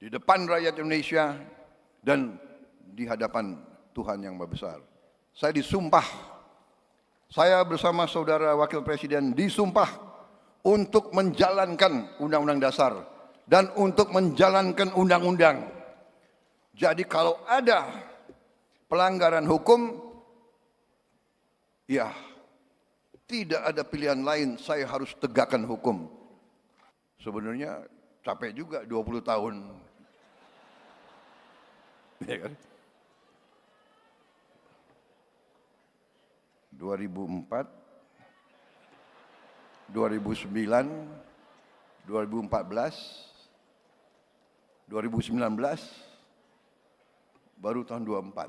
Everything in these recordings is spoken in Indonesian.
di depan rakyat Indonesia dan di hadapan Tuhan yang Maha Besar. Saya disumpah, saya bersama saudara Wakil Presiden disumpah untuk menjalankan Undang-Undang Dasar dan untuk menjalankan undang-undang. Jadi kalau ada pelanggaran hukum, ya tidak ada pilihan lain, saya harus tegakkan hukum. Sebenarnya capek juga 20 tahun. Ya kan? 2004, 2009, 2014, 2019, baru tahun 24.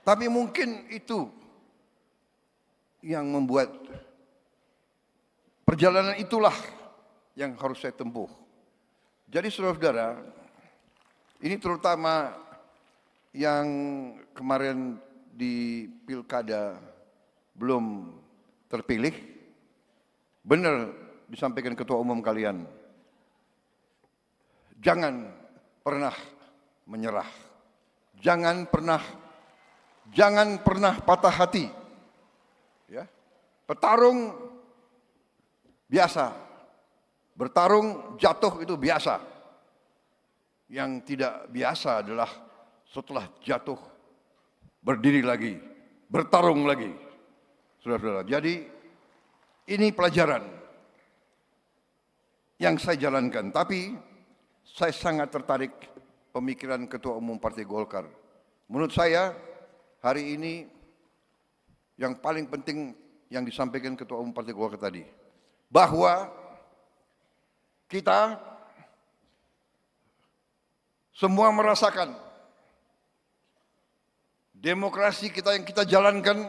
Tapi mungkin itu yang membuat perjalanan itulah yang harus saya tempuh. Jadi saudara-saudara, ini terutama yang kemarin di pilkada belum terpilih, benar disampaikan ketua umum kalian, jangan pernah menyerah, jangan pernah patah hati. Ya, petarung biasa, bertarung jatuh itu biasa. Yang tidak biasa adalah setelah jatuh berdiri lagi, bertarung lagi. Saudara-saudara, jadi ini pelajaran yang saya jalankan. Tapi saya sangat tertarik pemikiran Ketua Umum Partai Golkar. Menurut saya hari ini yang paling penting yang disampaikan Ketua Umum Partai Golkar tadi, bahwa kita semua merasakan demokrasi kita yang kita jalankan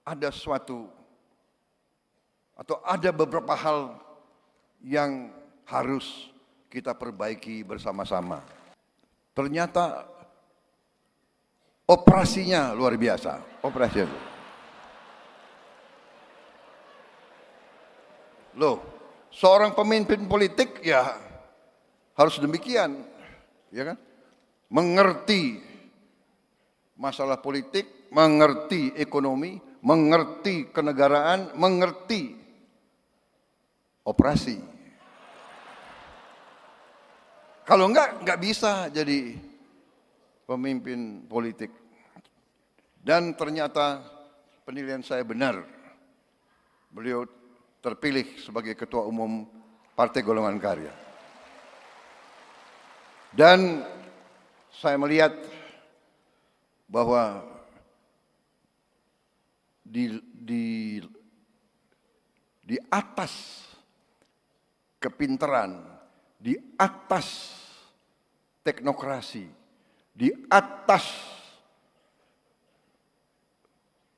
ada suatu atau ada beberapa hal yang harus kita perbaiki bersama-sama. Ternyata operasinya luar biasa, operasinya. Loh, seorang pemimpin politik ya harus demikian, ya kan? Mengerti masalah politik, mengerti ekonomi, mengerti kenegaraan, mengerti operasi. Kalau enggak bisa jadi pemimpin politik. Dan ternyata penilaian saya benar. Beliau terpilih sebagai Ketua Umum Partai Golongan Karya. Dan saya melihat bahwa di atas kepintaran, di atas teknokrasi, di atas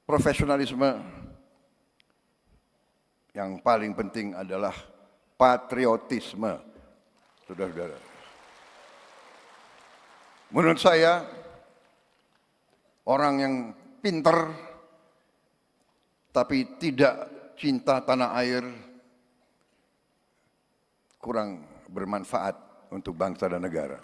profesionalisme, yang paling penting adalah patriotisme, saudara-saudara. Menurut saya, orang yang pintar tapi tidak cinta tanah air kurang bermanfaat untuk bangsa dan negara.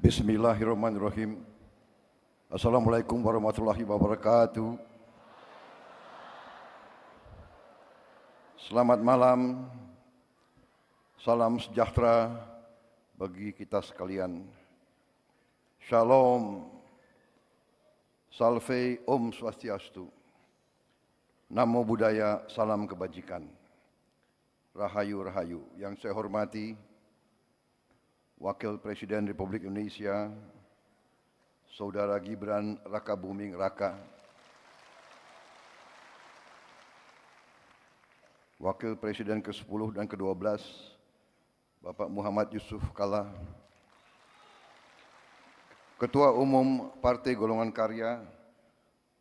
Bismillahirrahmanirrahim. Assalamualaikum warahmatullahi wabarakatuh. Selamat malam, salam sejahtera bagi kita sekalian. Shalom, salve, om swastiastu. Namo Buddhaya, salam kebajikan. Rahayu, rahayu. Yang saya hormati Wakil Presiden Republik Indonesia, Saudara Gibran Rakabuming Raka, Wakil Presiden ke-10 dan ke-12, Bapak Muhammad Yusuf Kalla, Ketua Umum Partai Golongan Karya,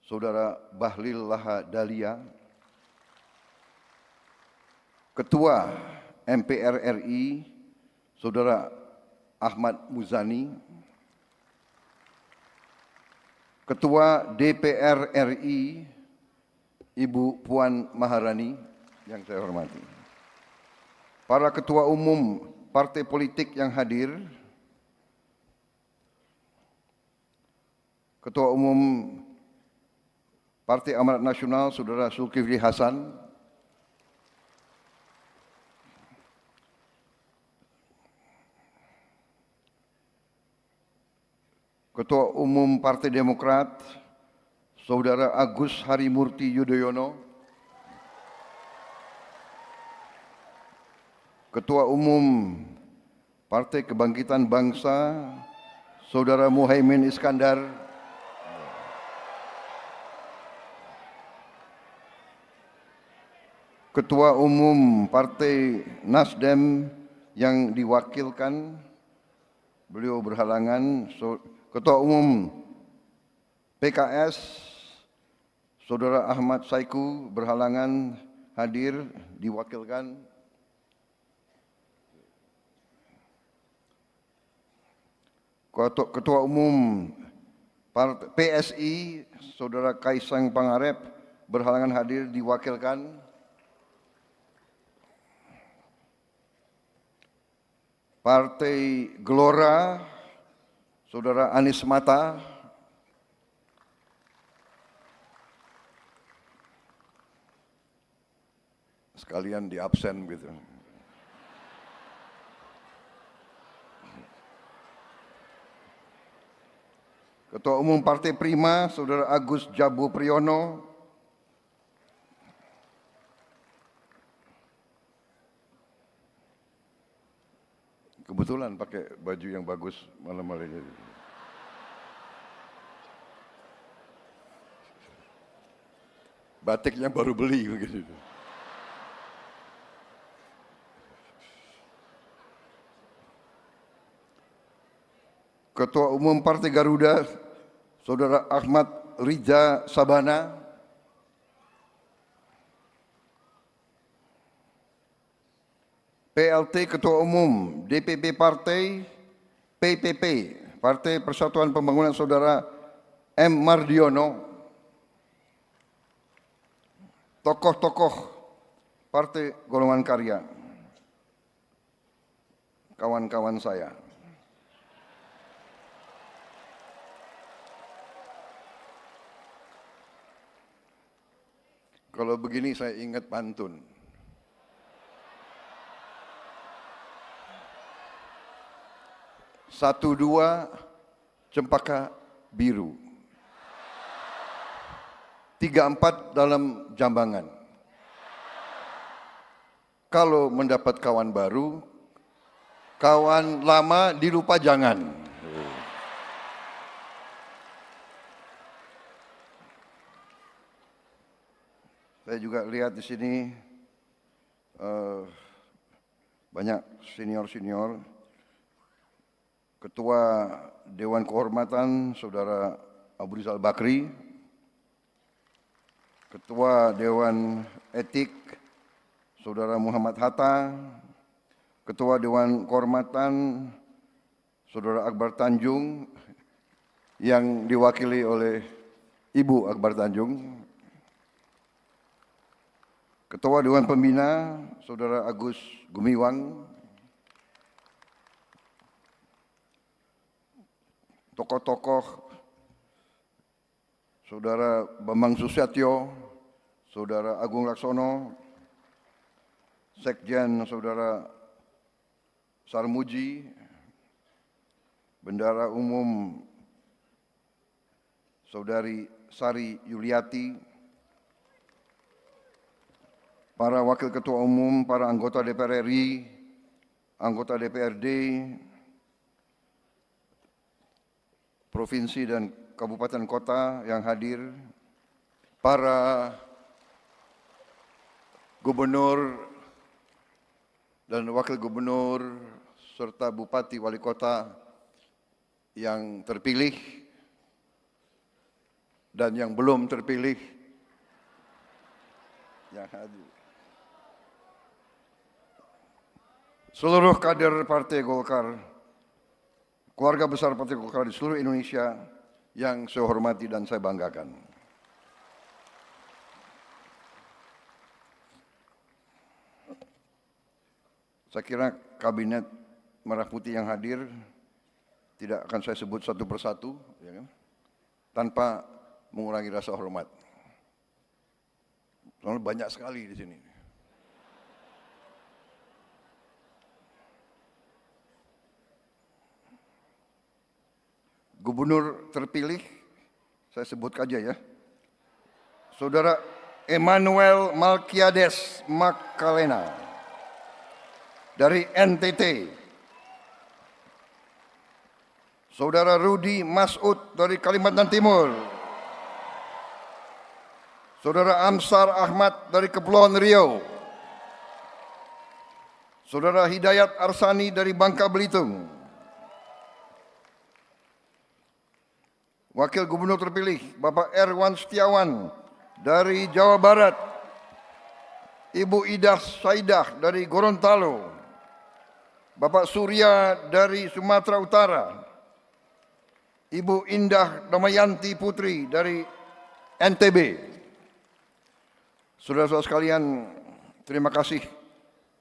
Saudara Bahlil Laha Dalia, Ketua MPR RI, Saudara Ahmad Muzani, Ketua DPR RI, Ibu Puan Maharani yang saya hormati, para Ketua Umum Partai Politik yang hadir, Ketua Umum Partai Amanat Nasional, Saudara Zulkifli Hasan, Ketua Umum Partai Demokrat, Saudara Agus Harimurti Yudhoyono, Ketua Umum Partai Kebangkitan Bangsa, Saudara Muhaimin Iskandar, Ketua Umum Partai Nasdem yang diwakilkan, beliau berhalangan, Ketua Umum PKS, Saudara Ahmad Saiku berhalangan hadir, diwakilkan. Ketua Umum PSI, Saudara Kaisang Pangarep berhalangan hadir, diwakilkan. Partai Gelora, Saudara Anies Mata, sekalian di absen gitu. Ketua Umum Partai Prima, Saudara Agus Jabu Priyono, kebetulan pakai baju yang bagus malam hari ini. Batiknya baru beli begitu. Ketua Umum Partai Garuda, Saudara Ahmad Rija Sabana, PLT Ketua Umum DPP Partai PPP, Partai Persatuan Pembangunan, Saudara M. Mardiono, tokoh-tokoh Partai Golongan Karya, kawan-kawan saya. Kalau begini saya ingat pantun. Satu dua cempaka biru, 3-4 dalam jambangan. Kalau mendapat kawan baru, kawan lama dilupa jangan. Saya juga lihat di sini banyak senior-senior. Ketua Dewan Kehormatan, Saudara Abu Rizal Bakri, Ketua Dewan Etik, Saudara Muhammad Hatta, Ketua Dewan Kehormatan, Saudara Akbar Tanjung, yang diwakili oleh Ibu Akbar Tanjung, Ketua Dewan Pembina, Saudara Agus Gumiwang, tokoh-tokoh, Saudara Bambang Susatyo, Saudara Agung Laksono, Sekjen Saudara Sarmuji, Bendara Umum Saudari Sari Yuliati, para Wakil Ketua Umum, para anggota DPR RI, anggota DPRD, provinsi dan kabupaten kota yang hadir, para gubernur dan wakil gubernur, serta bupati wali kota yang terpilih dan yang belum terpilih yang hadir. Seluruh kader Partai Golkar, keluarga besar Partai Golkar di seluruh Indonesia yang saya hormati dan saya banggakan. Saya kira kabinet Merah Putih yang hadir tidak akan saya sebut satu persatu, ya kan? Tanpa mengurangi rasa hormat. Soalnya banyak sekali di sini. Gubernur terpilih, saya sebut aja ya, Saudara Emmanuel Malkiades Makalena dari NTT, Saudara Rudi Masud dari Kalimantan Timur, Saudara Amsar Ahmad dari Kepulauan Riau, Saudara Hidayat Arsani dari Bangka Belitung, Wakil Gubernur terpilih Bapak Erwan Setiawan dari Jawa Barat, Ibu Idah Saidah dari Gorontalo, Bapak Surya dari Sumatera Utara, Ibu Indah Damayanti Putri dari NTB. Saudara-saudara sekalian, terima kasih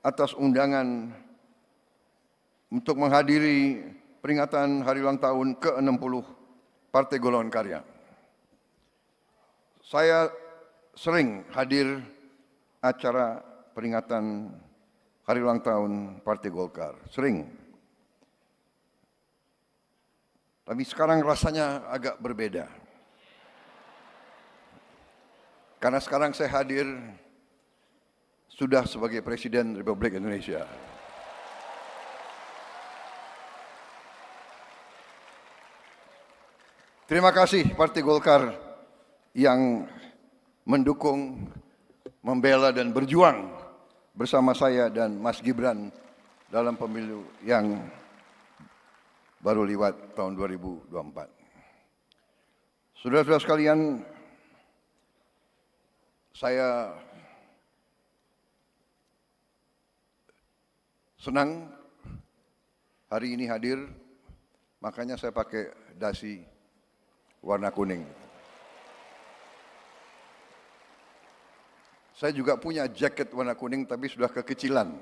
atas undangan untuk menghadiri peringatan hari ulang tahun ke-60 Partai Golongan Karya. Saya sering hadir acara peringatan hari ulang tahun Partai Golkar, sering. Tapi sekarang rasanya agak berbeda. Karena sekarang saya hadir sudah sebagai Presiden Republik Indonesia. Terima kasih Partai Golkar yang mendukung, membela dan berjuang bersama saya dan Mas Gibran dalam pemilu yang baru lewat tahun 2024. Saudara-saudara sekalian, saya senang hari ini hadir, makanya saya pakai dasi warna kuning. Saya juga punya jaket warna kuning tapi sudah kekecilan.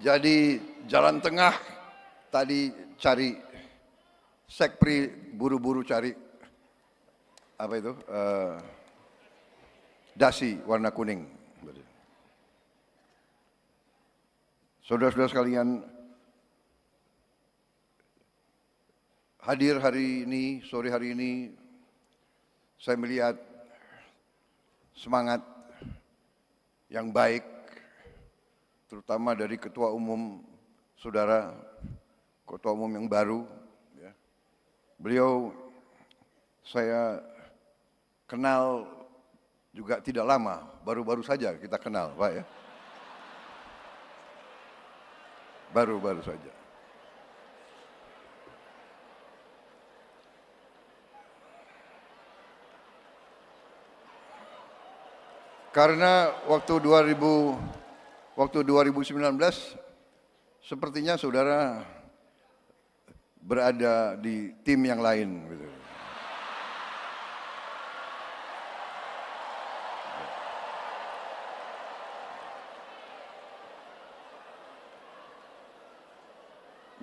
Jadi jalan tengah tadi cari sekpri, buru-buru cari apa itu dasi warna kuning. Saudara-saudara sekalian, hadir hari ini, sore hari ini, saya melihat semangat yang baik, terutama dari Ketua Umum Saudara, Ketua Umum yang baru. Ya. Beliau saya kenal juga tidak lama, baru-baru saja kita kenal, Pak ya. Baru-baru saja. Karena waktu 2019 sepertinya saudara berada di tim yang lain. Gitu.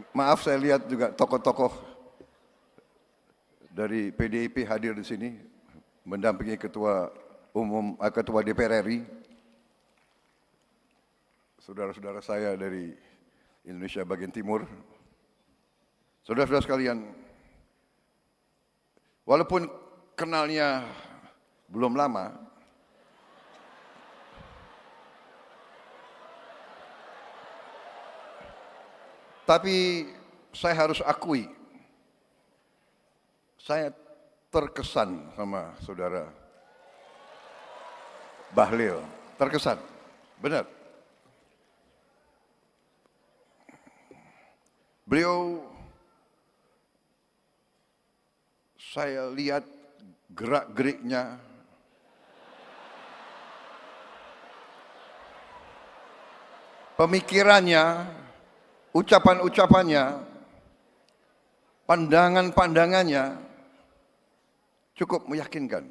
Maaf, saya lihat juga tokoh-tokoh dari PDIP hadir di sini mendampingi Ketua DPR RI, saudara-saudara saya dari Indonesia bagian timur. Saudara-saudara sekalian, walaupun kenalnya belum lama, tapi saya harus akui, saya terkesan sama saudara Bahlil, terkesan, benar. Beliau, saya lihat gerak-geriknya, pemikirannya, ucapan-ucapannya, pandangan-pandangannya cukup meyakinkan.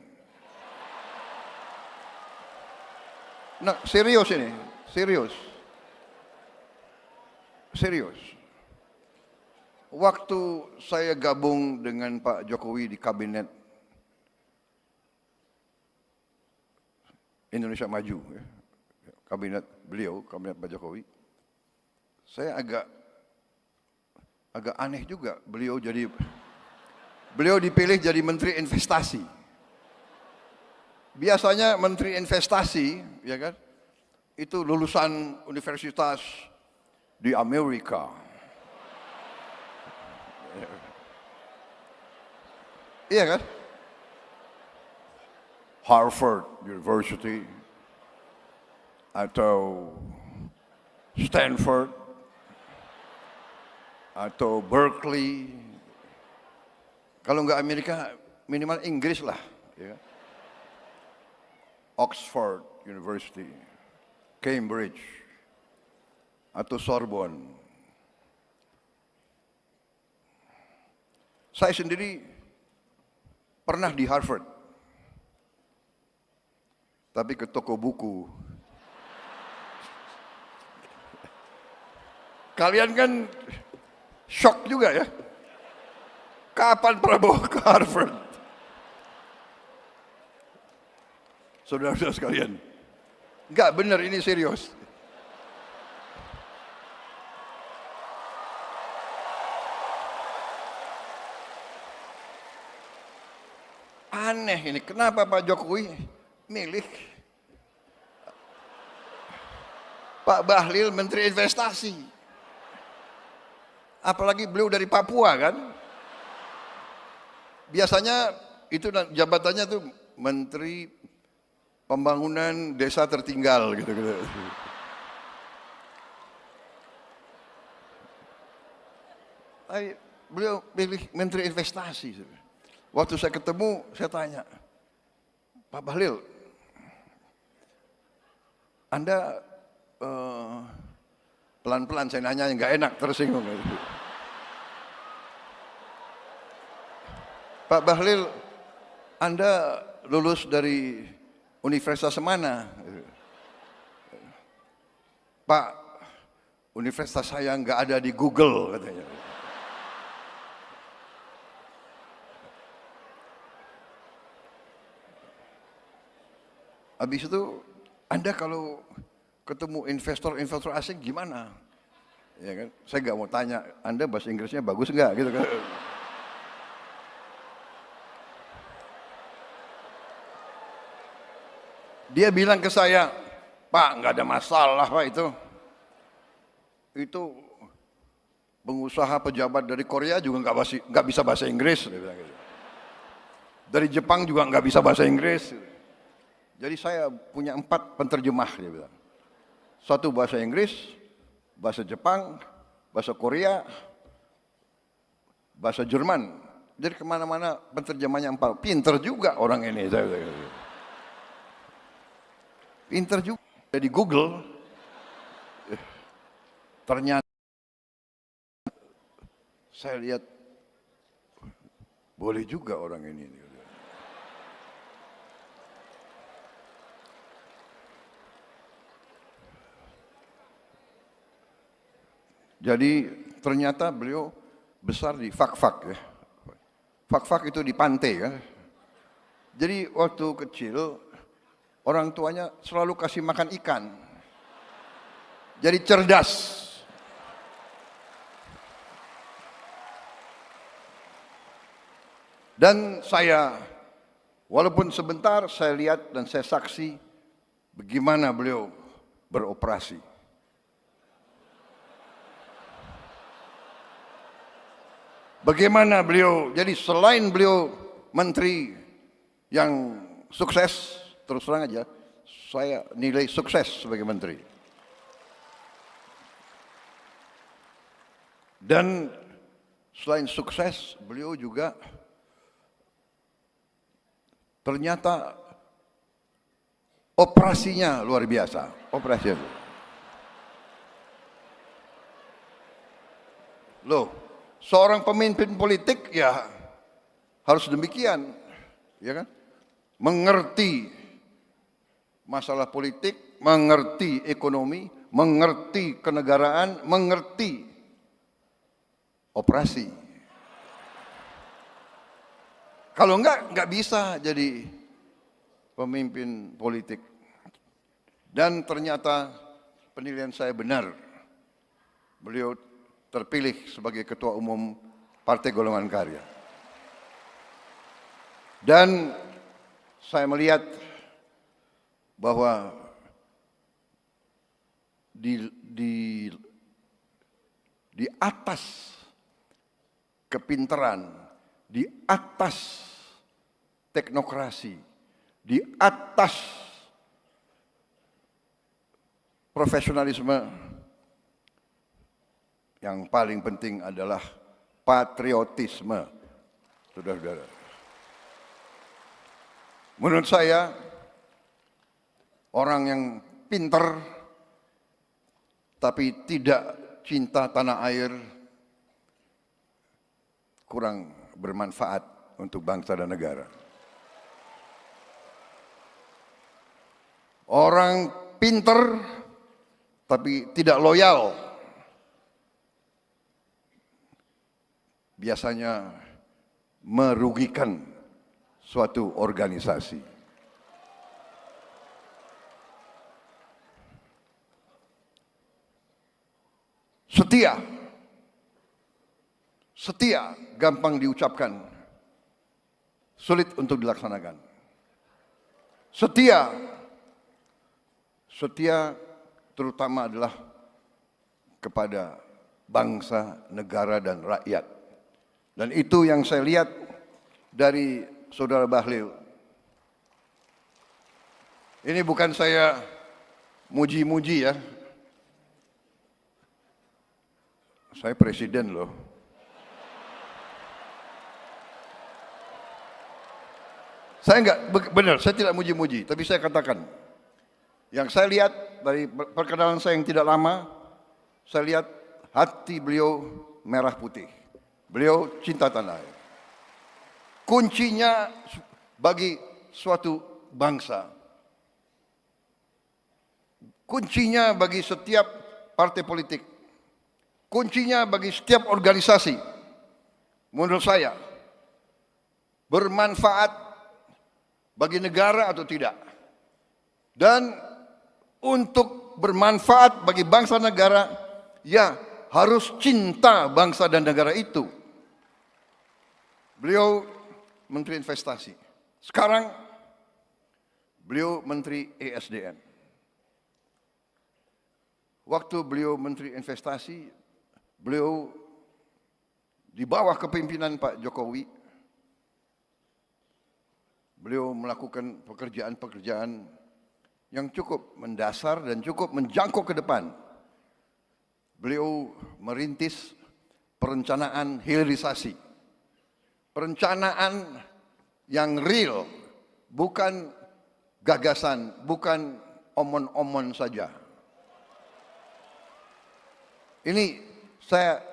Nah, serius ini, serius. Serius. Waktu saya gabung dengan Pak Jokowi di kabinet Indonesia Maju, ya, kabinet beliau, kabinet Pak Jokowi, saya agak aneh juga beliau dipilih jadi Menteri Investasi. Biasanya Menteri Investasi, ya kan, itu lulusan universitas di Amerika. Iya kan? Harvard University atau Stanford atau Berkeley. Kalau nggak Amerika, minimal Inggris lah. Ya. Oxford University, Cambridge, atau Sorbonne. Saya sendiri pernah di Harvard, tapi ke toko buku. Kalian kan shock juga ya. Kapan Prabowo ke Harvard? Saudara-saudara sekalian, enggak benar, ini serius. Aneh ini, kenapa Pak Jokowi milih Pak Bahlil Menteri Investasi? Apalagi beliau dari Papua kan? Biasanya itu jabatannya tuh Menteri Pembangunan Desa Tertinggal gitu. Beliau pilih Menteri Investasi. Waktu saya ketemu, saya tanya, Pak Bahlil, Anda pelan-pelan saya nanya, nggak enak, tersinggung. Pak Bahlil, Anda lulus dari universitas mana? Pak, universitas saya nggak ada di Google, katanya. Habis itu, Anda kalau ketemu investor asing gimana? Ya kan? Saya nggak mau tanya, Anda bahasa Inggrisnya bagus nggak? Gitu kan? Dia bilang ke saya, Pak, nggak ada masalah Pak itu. Itu pengusaha pejabat dari Korea juga nggak bisa bahasa Inggris. Dia bilang gitu. Dari Jepang juga nggak bisa bahasa Inggris. Jadi saya punya 4 penterjemah, dia bilang. 1 bahasa Inggris, bahasa Jepang, bahasa Korea, bahasa Jerman. Jadi kemana-mana penterjemahnya 4. Pinter juga orang ini. Pinter juga. Jadi Google, ternyata saya lihat boleh juga orang ini. Jadi ternyata beliau besar di Fak-Fak ya. Fak-Fak itu di pantai kan. Jadi waktu kecil orang tuanya selalu kasih makan ikan. Jadi cerdas. Dan saya, walaupun sebentar, saya lihat dan saya saksi bagaimana beliau beroperasi. Bagaimana beliau, jadi selain beliau menteri yang sukses, terus terang aja, saya nilai sukses sebagai menteri. Dan selain sukses, beliau juga ternyata operasinya luar biasa. Operasinya. Loh, seorang pemimpin politik ya harus demikian, ya kan? Mengerti masalah politik, mengerti ekonomi, mengerti kenegaraan, mengerti operasi. Kalau enggak bisa jadi pemimpin politik. Dan ternyata penilaian saya benar. Beliau terpilih sebagai Ketua Umum Partai Golongan Karya. Dan saya melihat bahwa di atas kepintaran, di atas teknokrasi, di atas profesionalisme, yang paling penting adalah patriotisme, saudara-saudara. Menurut saya, orang yang pintar tapi tidak cinta tanah air kurang bermanfaat untuk bangsa dan negara. Orang pintar tapi tidak loyal biasanya merugikan suatu organisasi. Setia gampang diucapkan, sulit untuk dilaksanakan. Setia terutama adalah kepada bangsa, negara, dan rakyat. Dan itu yang saya lihat dari Saudara Bahlil. Ini bukan saya muji-muji ya. Saya presiden loh. Saya benar, saya tidak muji-muji, tapi saya katakan, yang saya lihat dari perkenalan saya yang tidak lama, saya lihat hati beliau merah putih. Beliau cinta tanah air. Kuncinya bagi suatu bangsa, kuncinya bagi setiap partai politik, kuncinya bagi setiap organisasi, menurut saya, bermanfaat bagi negara atau tidak. Dan untuk bermanfaat bagi bangsa negara, ya harus cinta bangsa dan negara itu. Beliau Menteri Investasi. Sekarang beliau Menteri ESDM. Waktu beliau Menteri Investasi, beliau di bawah kepemimpinan Pak Jokowi, beliau melakukan pekerjaan-pekerjaan yang cukup mendasar dan cukup menjangkau ke depan. Beliau merintis perencanaan hilirisasi. Perencanaan yang real, bukan gagasan, bukan omon-omon saja. Ini saya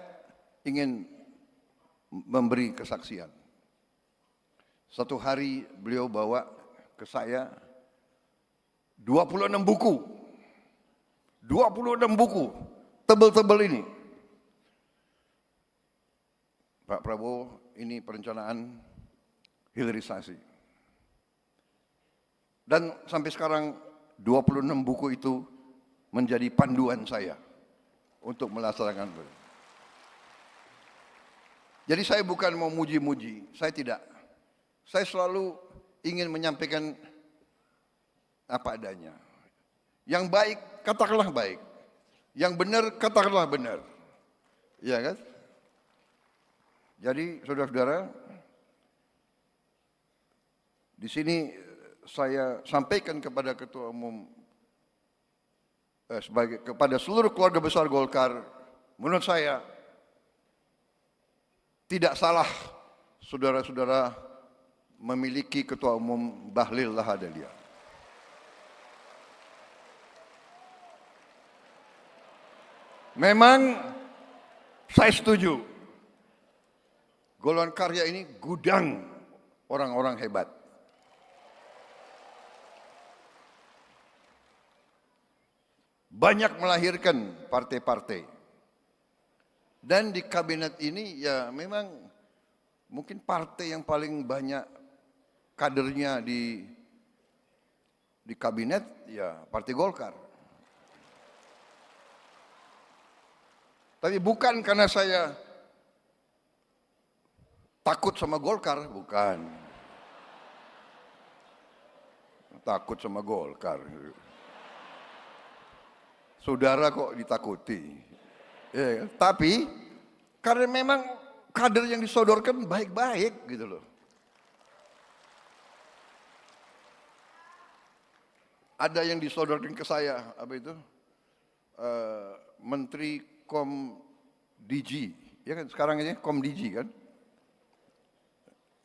ingin memberi kesaksian. Satu hari beliau bawa ke saya 26 buku. 26 buku, tebel-tebel ini. Prabowo, ini perencanaan hilirisasi. Dan sampai sekarang 26 buku itu menjadi panduan saya untuk melaksanakan. Jadi saya bukan mau muji-muji, saya tidak. Saya selalu ingin menyampaikan apa adanya. Yang baik, katakanlah baik. Yang benar, katakanlah benar. Ya kan? Jadi saudara-saudara, di sini saya sampaikan kepada Ketua Umum, kepada seluruh keluarga besar Golkar, menurut saya tidak salah saudara-saudara memiliki Ketua Umum Bahlil Lahadalia. Memang saya setuju, golongan karya ini gudang orang-orang hebat. Banyak melahirkan partai-partai. Dan di kabinet ini ya memang mungkin partai yang paling banyak kadernya di kabinet ya Partai Golkar. Tapi bukan karena saya takut sama Golkar, bukan. Takut sama Golkar. Saudara kok ditakuti. Ya, tapi karena memang kader yang disodorkan baik-baik gitu loh. Ada yang disodorkan ke saya, apa itu? Menteri Komdigi, ya kan sekarang ini Komdigi kan,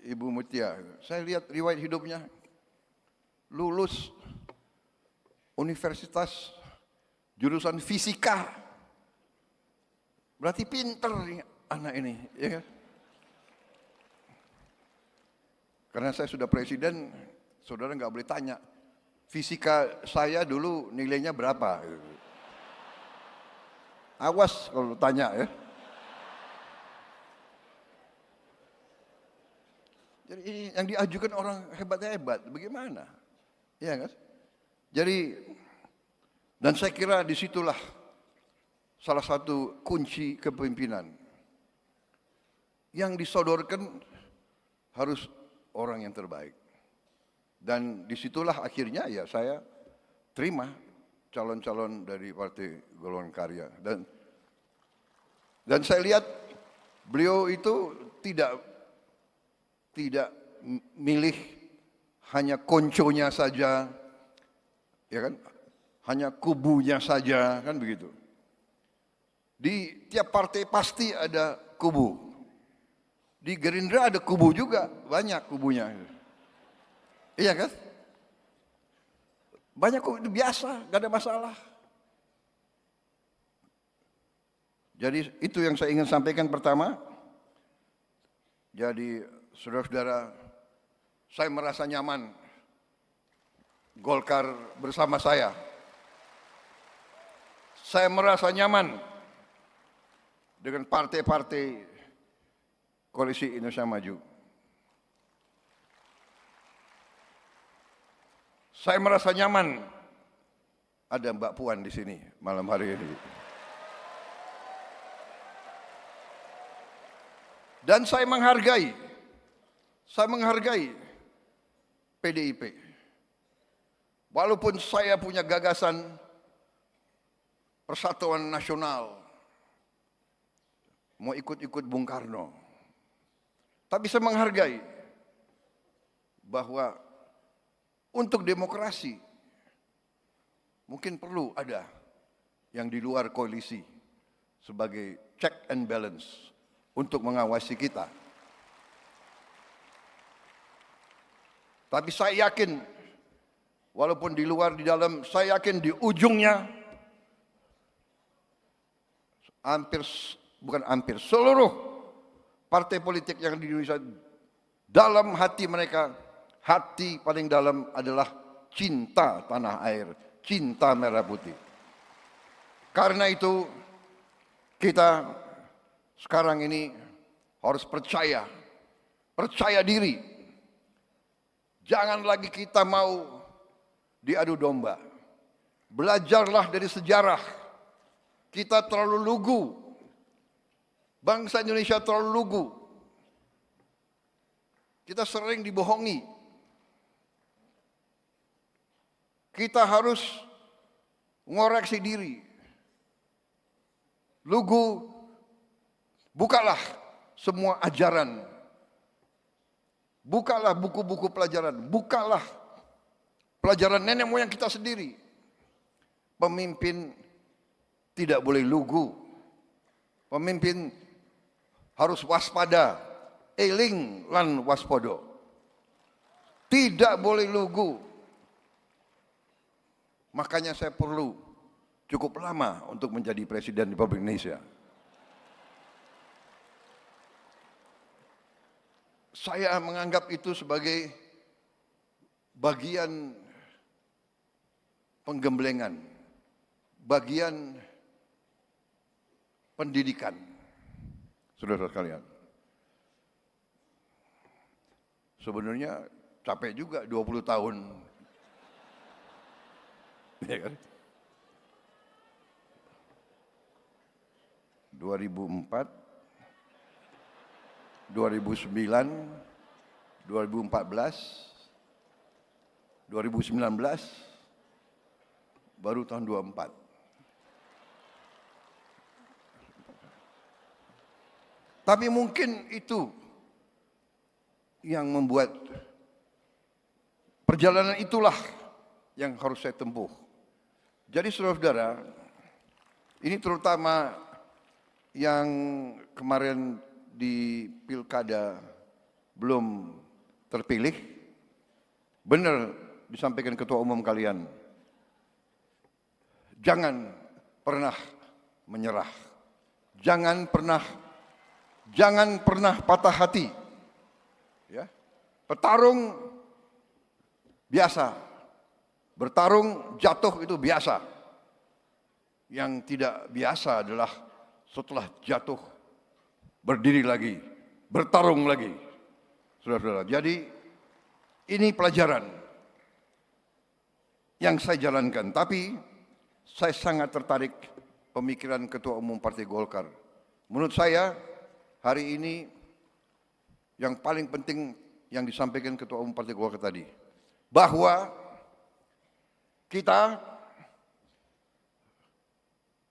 Ibu Mutia. Saya lihat riwayat hidupnya, lulus universitas jurusan fisika, berarti pinter nih anak ini, ya kan? Karena saya sudah presiden, saudara nggak boleh tanya, fisika saya dulu nilainya berapa? Awas kalau tanya ya. Jadi ini yang diajukan orang hebat-hebat, bagaimana? Ya kan? Jadi, dan saya kira disitulah salah satu kunci kepemimpinan. Yang disodorkan harus orang yang terbaik. Dan disitulah akhirnya ya saya terima calon-calon dari Partai Golongan Karya. Dan saya lihat beliau itu tidak milih hanya konconya saja, ya kan? Hanya kubunya saja, kan begitu. Di tiap partai pasti ada kubu. Di Gerindra ada kubu juga, banyak kubunya. Iya kan? Banyak kok, itu biasa, gak ada masalah. Jadi itu yang saya ingin sampaikan pertama. Jadi saudara-saudara, saya merasa nyaman Golkar bersama saya. Saya merasa nyaman dengan partai-partai Koalisi Indonesia Maju. Saya merasa nyaman ada Mbak Puan di sini malam hari ini. Dan saya menghargai PDIP. Walaupun saya punya gagasan persatuan nasional, mau ikut-ikut Bung Karno. Tapi saya menghargai bahwa untuk demokrasi, mungkin perlu ada yang di luar koalisi sebagai check and balance untuk mengawasi kita. Tapi saya yakin, walaupun di luar, di dalam, saya yakin di ujungnya, seluruh partai politik yang di Indonesia, dalam hati mereka, hati paling dalam adalah cinta tanah air, cinta merah putih. Karena itu kita sekarang ini harus percaya diri. Jangan lagi kita mau diadu domba. Belajarlah dari sejarah. Kita terlalu lugu. Bangsa Indonesia terlalu lugu. Kita sering dibohongi. Kita harus ngoreksi diri. Lugu, bukalah semua ajaran. Bukalah buku-buku pelajaran. Bukalah pelajaran nenek moyang kita sendiri. Pemimpin tidak boleh lugu. Pemimpin harus waspada. Eling lan waspodo. Tidak boleh lugu. Makanya saya perlu cukup lama untuk menjadi Presiden Republik Indonesia. Saya menganggap itu sebagai bagian penggemblengan, bagian pendidikan. Saudara sekalian, sebenarnya capek juga 20 tahun. Ya kan? 2004, 2009, 2014, 2019, baru tahun 24. Tapi mungkin itu yang membuat perjalanan itulah yang harus saya tempuh. Jadi saudara-saudara, ini terutama yang kemarin di pilkada belum terpilih, benar disampaikan ketua umum kalian, jangan pernah menyerah, jangan pernah patah hati. Ya, petarung biasa, bertarung jatuh itu biasa. Yang tidak biasa adalah setelah jatuh berdiri lagi, bertarung lagi. Saudara-saudara, jadi ini pelajaran yang saya jalankan. Tapi saya sangat tertarik pemikiran Ketua Umum Partai Golkar. Menurut saya hari ini yang paling penting yang disampaikan Ketua Umum Partai Golkar tadi, bahwa kita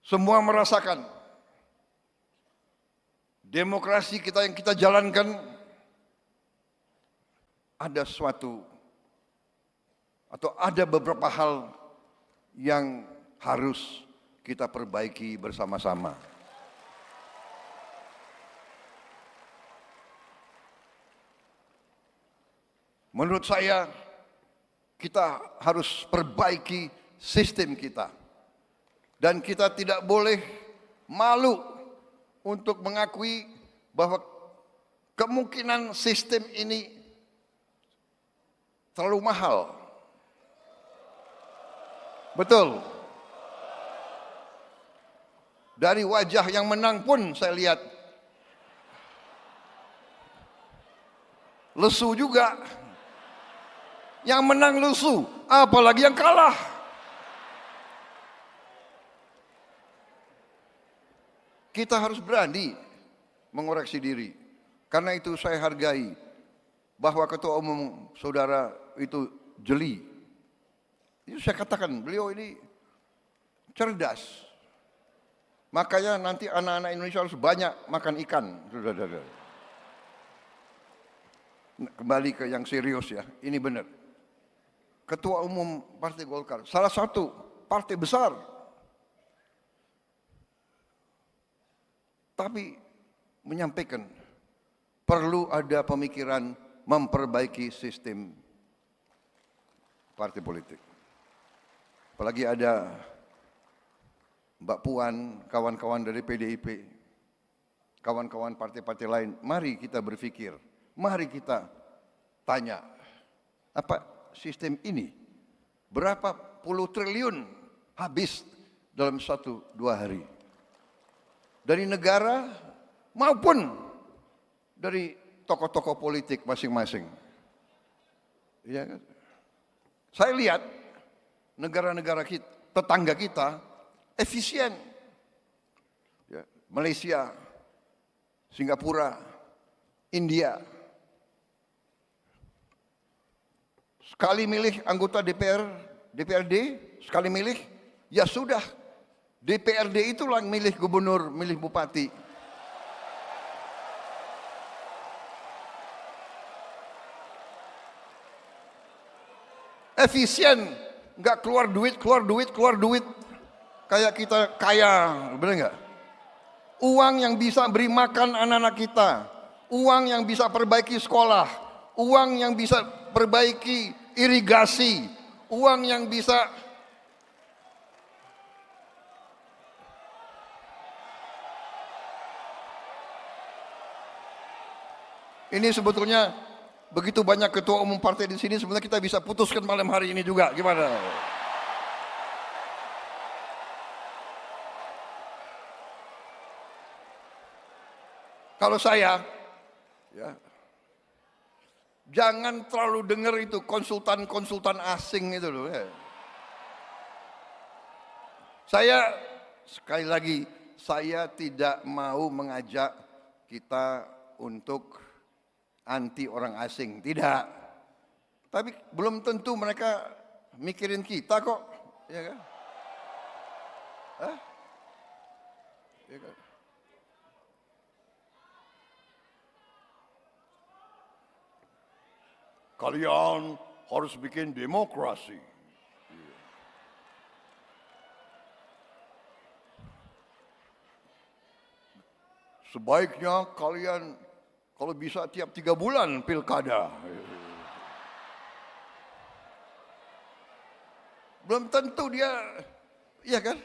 semua merasakan demokrasi kita yang kita jalankan ada suatu atau ada beberapa hal yang harus kita perbaiki bersama-sama. Menurut saya kita harus perbaiki sistem kita. Dan kita tidak boleh malu untuk mengakui bahwa kemungkinan sistem ini terlalu mahal. Betul. Dari wajah yang menang pun saya lihat lesu juga. Yang menang lesu, apalagi yang kalah. Kita harus berani mengoreksi diri. Karena itu saya hargai bahwa Ketua Umum Saudara itu jeli. Itu saya katakan, beliau ini cerdas. Makanya nanti anak-anak Indonesia harus banyak makan ikan. Kembali ke yang serius ya, ini benar. Ketua Umum Partai Golkar, salah satu partai besar. Tapi menyampaikan perlu ada pemikiran memperbaiki sistem partai politik. Apalagi ada Mbak Puan, kawan-kawan dari PDIP, kawan-kawan partai-partai lain. Mari kita berpikir, mari kita tanya, apa sistem ini berapa puluh triliun habis dalam 1-2 hari. Dari negara maupun dari tokoh-tokoh politik masing-masing. Ya kan? Saya lihat negara-negara kita, tetangga kita efisien. Ya, Malaysia, Singapura, India. Sekali milih anggota DPRD, sekali milih, ya sudah. DPRD itulah yang milih gubernur, milih bupati. Efisien, nggak keluar duit. Kayak kita kaya, bener nggak? Uang yang bisa beri makan anak-anak kita, uang yang bisa perbaiki sekolah, uang yang bisa perbaiki irigasi, uang yang bisa ini sebetulnya begitu banyak ketua umum partai di sini, sebenarnya kita bisa putuskan malam hari ini juga, gimana? Kalau saya, ya, jangan terlalu dengar itu konsultan asing itu loh. Ya. Saya sekali lagi, saya tidak mau mengajak kita untuk anti orang asing, tidak. Tapi belum tentu mereka mikirin kita kok, ya kan? Hah? Ya kan? Kalian harus bikin demokrasi. Sebaiknya kalian kalau bisa tiap 3 bulan pilkada. Belum tentu dia, iya kan?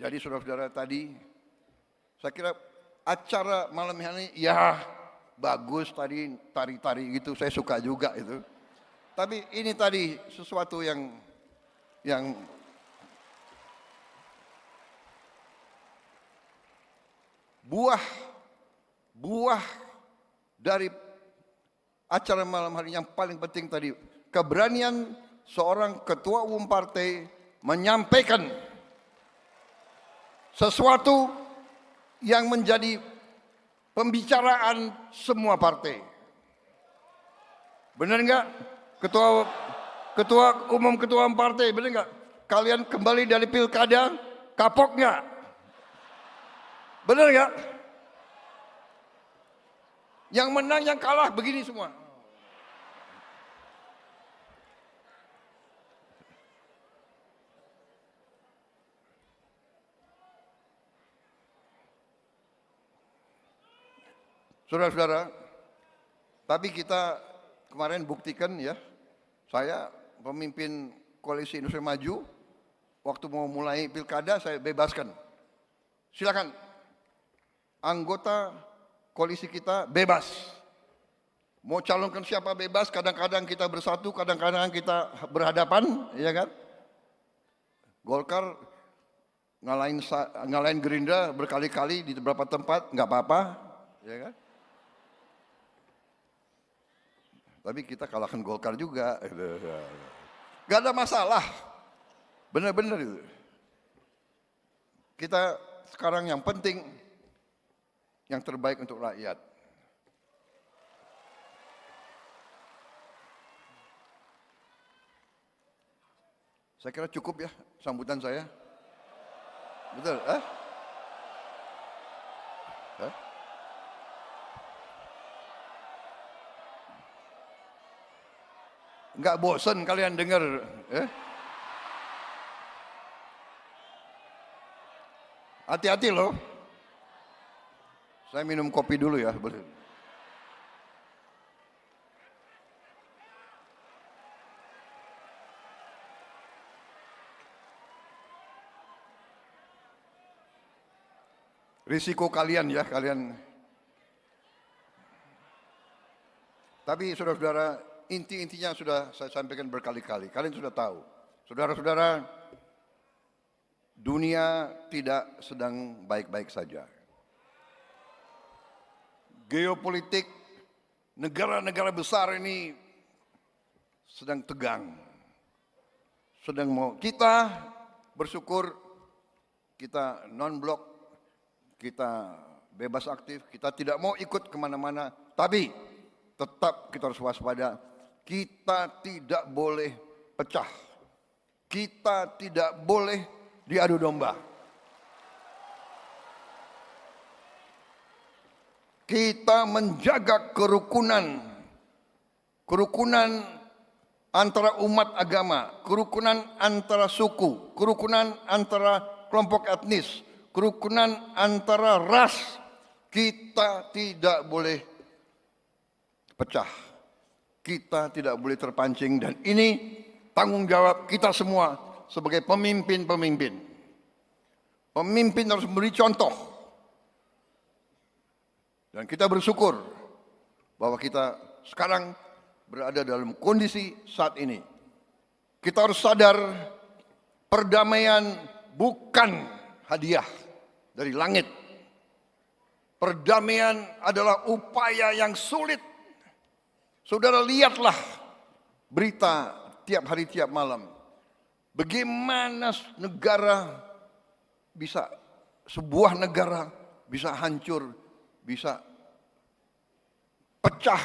Jadi saudara-saudara tadi, saya kira acara malam ini ya bagus tadi, tari-tari gitu, saya suka juga itu. Tapi ini tadi sesuatu yang buah dari acara malam hari yang paling penting tadi, keberanian seorang ketua umum partai menyampaikan sesuatu yang menjadi pembicaraan semua partai. Benar enggak? Ketua umum partai, benar enggak? Kalian kembali dari pilkada, kapok enggak? Benar enggak? Yang menang, yang kalah begini semua. Saudara-saudara, tapi kita kemarin buktikan ya, saya pemimpin Koalisi Indonesia Maju, waktu mau mulai pilkada saya bebaskan. Silakan, anggota koalisi kita bebas. Mau calonkan siapa bebas, kadang-kadang kita bersatu, kadang-kadang kita berhadapan, ya kan? Golkar ngalahin Gerindra berkali-kali di beberapa tempat, nggak apa-apa, ya kan? Tapi kita kalahkan Golkar juga. Gak ada masalah. Benar-benar itu. Kita sekarang yang penting, yang terbaik untuk rakyat. Saya kira cukup ya sambutan saya. Betul? Enggak bosan kalian dengar? Hati-hati loh. Saya minum kopi dulu ya. Boleh. Risiko kalian ya, kalian. Tapi saudara-saudara, inti-intinya sudah saya sampaikan berkali-kali. Kalian sudah tahu. Saudara-saudara, dunia tidak sedang baik-baik saja. geopolitik negara-negara besar ini sedang tegang. Kita bersyukur kita non-blok, kita bebas aktif, kita tidak mau ikut kemana-mana, tapi tetap kita harus waspada. Kita tidak boleh pecah, kita tidak boleh diadu domba. Kita menjaga kerukunan antara umat agama, kerukunan antara suku, kerukunan antara kelompok etnis, kerukunan antara ras. Kita tidak boleh pecah, kita tidak boleh terpancing, dan ini tanggung jawab kita semua sebagai pemimpin. Pemimpin harus memberi contoh, dan kita bersyukur bahwa kita sekarang berada dalam kondisi saat ini. Kita harus sadar perdamaian bukan hadiah dari langit. Perdamaian adalah upaya yang sulit. Saudara, lihatlah berita tiap hari, tiap malam. Bagaimana sebuah negara bisa hancur, bisa pecah,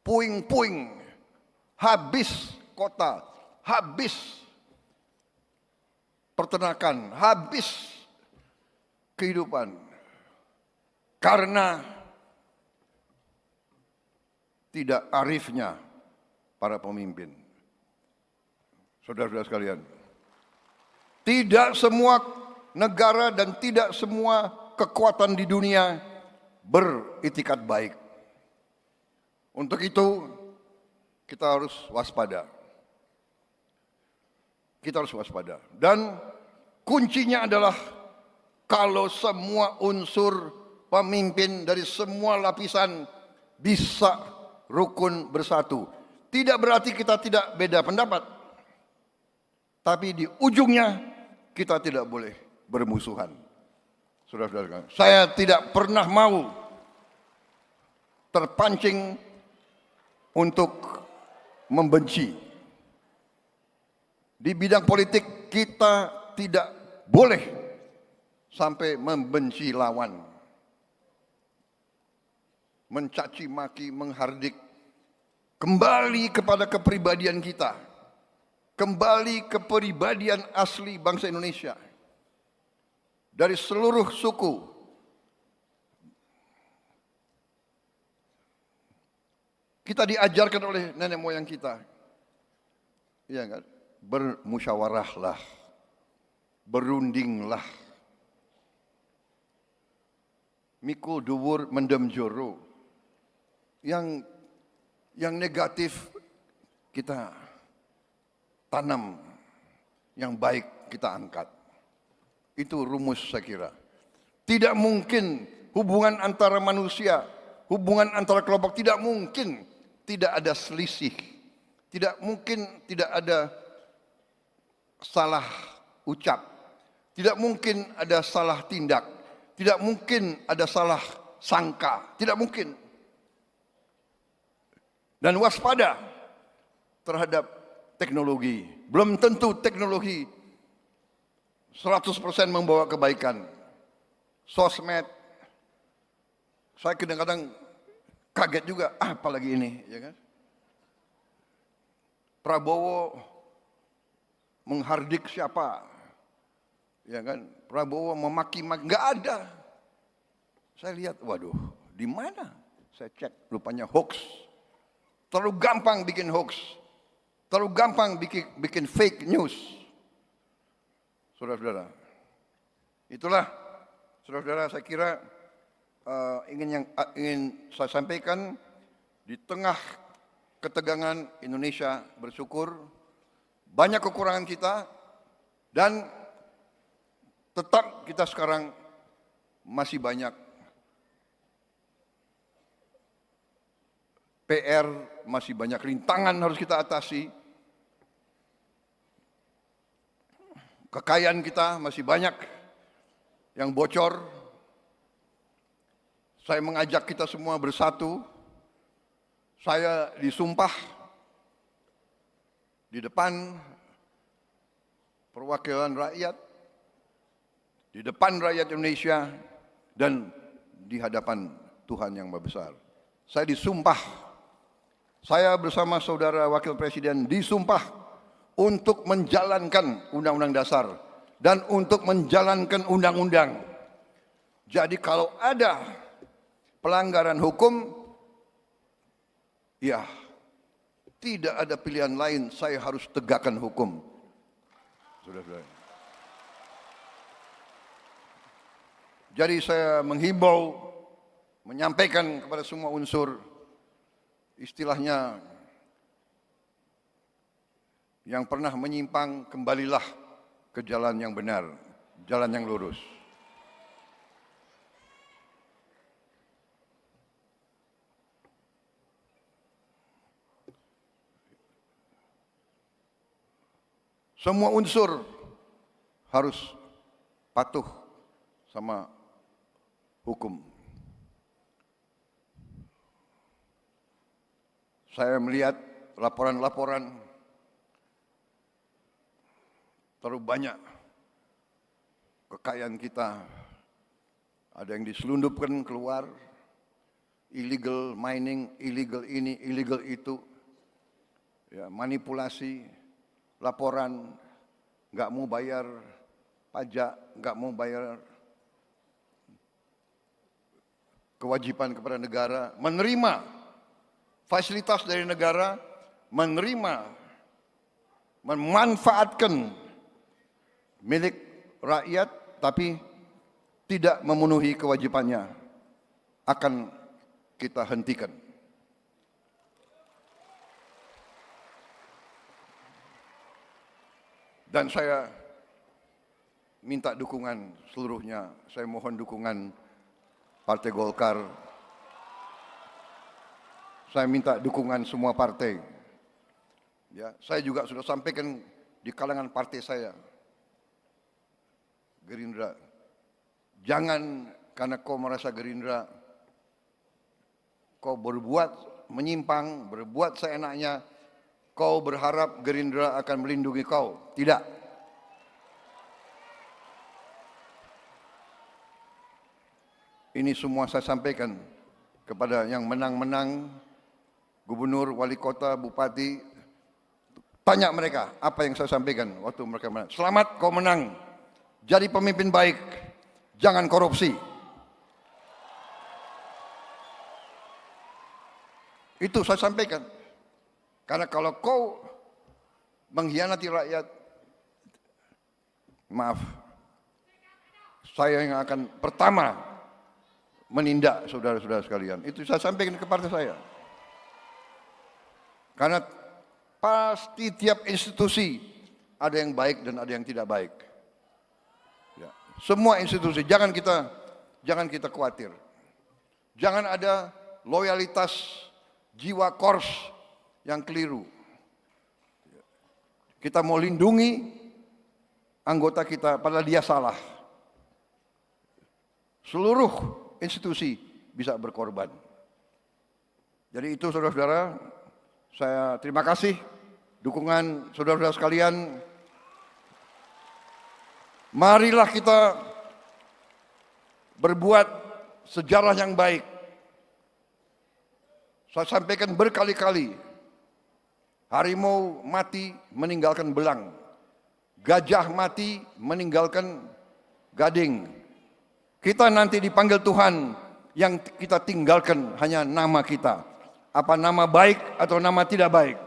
puing-puing, habis kota, habis peternakan, habis kehidupan, karena tidak arifnya para pemimpin. Saudara-saudara sekalian, tidak semua negara dan tidak semua kekuatan di dunia beritikat baik. Untuk itu kita harus waspada. Dan kuncinya adalah kalau semua unsur pemimpin dari semua lapisan bisa rukun bersatu. Tidak berarti kita tidak beda pendapat, tapi di ujungnya kita tidak boleh bermusuhan. Saudara-saudara, saya tidak pernah mau terpancing untuk membenci. Di bidang politik kita tidak boleh sampai membenci lawan, mencaci maki, menghardik. Kembali kepada kepribadian kita, kembali ke kepribadian asli bangsa Indonesia. Dari seluruh suku, kita diajarkan oleh nenek moyang kita, ya kan? Bermusyawarahlah, berundinglah, mikul dhuwur mendem joro. Yang negatif kita tanam, yang baik kita angkat. Itu rumus saya kira. Tidak mungkin hubungan antara manusia, hubungan antara kelompok, tidak mungkin tidak ada selisih. Tidak mungkin tidak ada salah ucap. Tidak mungkin ada salah tindak. Tidak mungkin ada salah sangka. Tidak mungkin. Dan waspada terhadap teknologi. Belum tentu teknologi 100% membawa kebaikan. Sosmed, saya kadang-kadang kaget juga, apalagi ini, ya kan? Prabowo menghardik siapa, ya kan? Prabowo memaki-maki, nggak ada. Saya lihat, waduh, di mana? Saya cek, rupanya hoax. Terlalu gampang bikin hoax, terlalu gampang bikin fake news. Saudara-saudara, itulah, saudara-saudara, saya kira ingin saya sampaikan. Di tengah ketegangan, Indonesia bersyukur banyak kekurangan kita, dan tetap kita sekarang masih banyak PR, masih banyak rintangan harus kita atasi. Kekayaan kita masih banyak yang bocor. Saya mengajak kita semua bersatu. Saya disumpah di depan perwakilan rakyat, di depan rakyat Indonesia, dan di hadapan Tuhan yang Maha Besar. Saya disumpah, saya bersama saudara Wakil Presiden disumpah untuk menjalankan Undang-Undang Dasar dan untuk menjalankan undang-undang. Jadi kalau ada pelanggaran hukum, ya tidak ada pilihan lain, saya harus tegakkan hukum. Saudara-saudara. Jadi saya menghimbau, menyampaikan kepada semua unsur, istilahnya yang pernah menyimpang, kembalilah ke jalan yang benar, jalan yang lurus. Semua unsur harus patuh sama hukum. Saya melihat laporan-laporan terlalu banyak kekayaan kita, ada yang diselundupkan keluar, illegal mining, illegal ini, illegal itu, ya, manipulasi, laporan, nggak mau bayar pajak, nggak mau bayar kewajiban kepada negara, menerima fasilitas dari negara, menerima, memanfaatkan milik rakyat, tapi tidak memenuhi kewajibannya, akan kita hentikan. Dan saya minta dukungan seluruhnya, saya mohon dukungan Partai Golkar, saya minta dukungan semua partai. Ya, saya juga sudah sampaikan di kalangan partai saya, Gerindra, jangan karena kau merasa Gerindra, kau berbuat menyimpang, berbuat seenaknya, kau berharap Gerindra akan melindungi kau. Tidak. Ini semua saya sampaikan kepada yang menang-menang, gubernur, wali kota, bupati. Tanya mereka apa yang saya sampaikan waktu mereka menang. Selamat kau menang, jadi pemimpin baik, jangan korupsi. Itu saya sampaikan. Karena kalau kau mengkhianati rakyat, maaf, saya yang akan pertama menindak saudara-saudara sekalian. Itu saya sampaikan ke partai saya. Karena pasti tiap institusi ada yang baik dan ada yang tidak baik. Ya. Semua institusi, jangan kita khawatir. Jangan ada loyalitas jiwa kors yang keliru. Kita mau lindungi anggota kita, padahal dia salah. Seluruh institusi bisa berkorban. Jadi itu saudara-saudara, saya terima kasih dukungan saudara-saudara sekalian. Marilah kita berbuat sejarah yang baik. Saya sampaikan berkali-kali, harimau mati meninggalkan belang, gajah mati meninggalkan gading. Kita nanti dipanggil Tuhan, yang kita tinggalkan hanya nama kita. Apa nama baik atau nama tidak baik.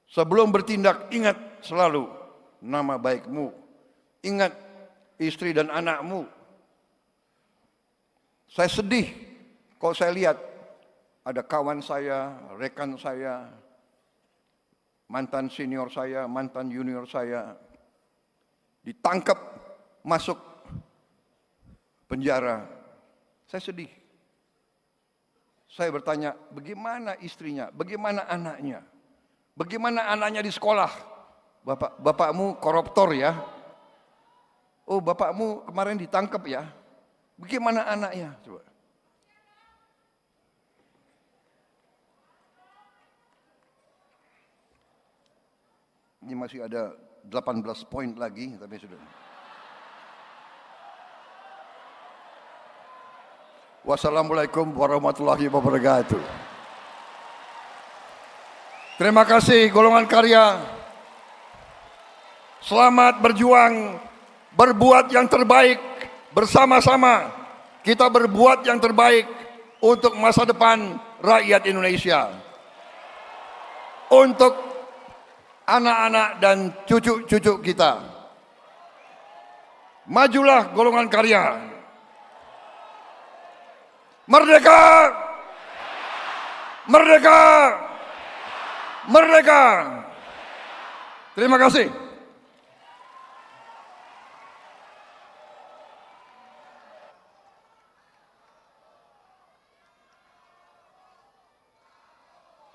Sebelum bertindak, ingat selalu nama baikmu. Ingat istri dan anakmu. Saya sedih kalau saya lihat ada kawan saya, rekan saya, mantan senior saya, mantan junior saya ditangkap masuk penjara. Saya sedih. Saya bertanya, bagaimana istrinya, bagaimana anaknya, bagaimana anaknya di sekolah? Bapakmu koruptor ya? Oh, bapakmu kemarin ditangkap ya? Bagaimana anaknya? Coba. Ini masih ada 18 poin lagi, tapi sudah. Wassalamualaikum warahmatullahi wabarakatuh. Terima kasih golongan karya. Selamat berjuang, berbuat yang terbaik bersama-sama. Kita berbuat yang terbaik untuk masa depan rakyat Indonesia. Untuk anak-anak dan cucu-cucu kita. Majulah golongan karya. Merdeka! Merdeka! Merdeka! Terima kasih.